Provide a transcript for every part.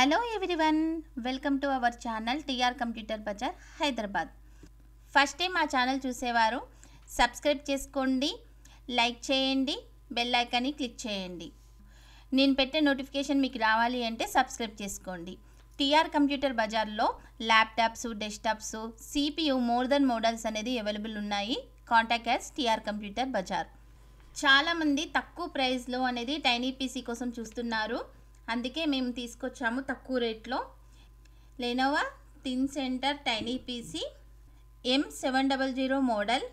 Hello everyone, welcome to our channel TR computer Bazaar Hyderabad. First time మా channel చూసేవారు subscribe చేసుకోండి, like చేయండి, bell ఐకాన్ని క్లిక్ చేయండి. నేను పెట్టే నోటిఫికేషన్ మీకు రావాలి అంటే సబ్స్క్రైబ్ చేసుకోండి. టీఆర్ కంప్యూటర్ బజార్లో laptops, desktops, CPU more than models అనేది అవైలబుల్ ఉన్నాయి. Contact us TR computer Bazaar. చాలామంది తక్కువ ప్రైస్లో అనేది టైనీ పీసీ కోసం చూస్తున్నారు. అందుకే మేము తీసుకొచ్చాము తక్కువ రేట్లో. Lenovo thin centre tiny PC M700 model,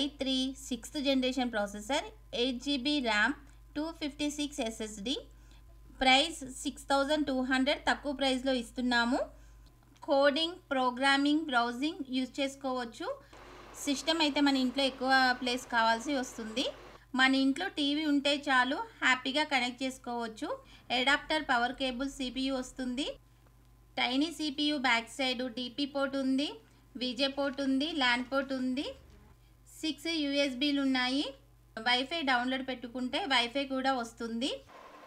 i3 6th generation processor, 8GB RAM, 256 SSD. Price 6200. తక్కువ ప్రైస్లో ఇస్తున్నాము. కోడింగ్, ప్రోగ్రామింగ్, బ్రౌజింగ్ యూజ్ చేసుకోవచ్చు. సిస్టమ్ అయితే మన ఇంట్లో ఎక్కువ ప్లేస్ కావాల్సి వస్తుంది. మన ఇంట్లో టీవీ ఉంటే చాలు, హ్యాపీగా కనెక్ట్ చేసుకోవచ్చు. అడాప్టర్, పవర్ కేబుల్, సిపియు వస్తుంది. Tiny CPU back side DP port ఉంది, విజే పోర్ట్ ఉంది, ల్యాన్ పోర్ట్ ఉంది. 6 యూఎస్బీలు ఉన్నాయి. వైఫై డౌన్లోడ్ పెట్టుకుంటే వైఫై కూడా వస్తుంది.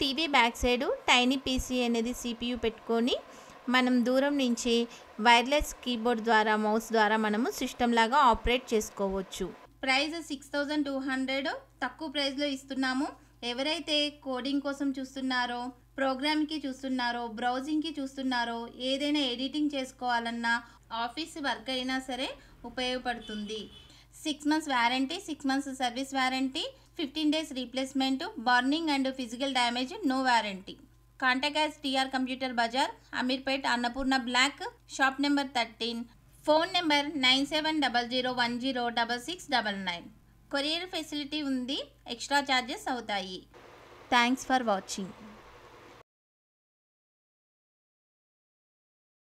TV back side tiny PC అనేది సిపియు పెట్టుకొని మనం దూరం నుంచి వైర్లెస్ కీబోర్డ్ ద్వారా, మౌస్ ద్వారా మనము సిస్టమ్ లాగా ఆపరేట్ చేసుకోవచ్చు. ప్రైస్ 6200. తక్కువ ప్రైస్లో ఇస్తున్నాము. ఎవరైతే కోడింగ్ కోసం చూస్తున్నారో, ప్రోగ్రామ్కి చూస్తున్నారో, బ్రౌజింగ్కి చూస్తున్నారో, ఏదైనా ఎడిటింగ్ చేసుకోవాలన్నా, ఆఫీస్ వర్క్ అయినా సరే ఉపయోగపడుతుంది. 6 months warranty, 6 months service warranty, 15 days replacement, burning and physical damage no warranty. Contact us TR computer Bazaar, Ameerpet, Annapurna block, shop number 13. Phone number 9700106699. Courier facility ఉంది. ఎక్స్ట్రా ఛార్జెస్ అవుతాయి. Thanks for watching.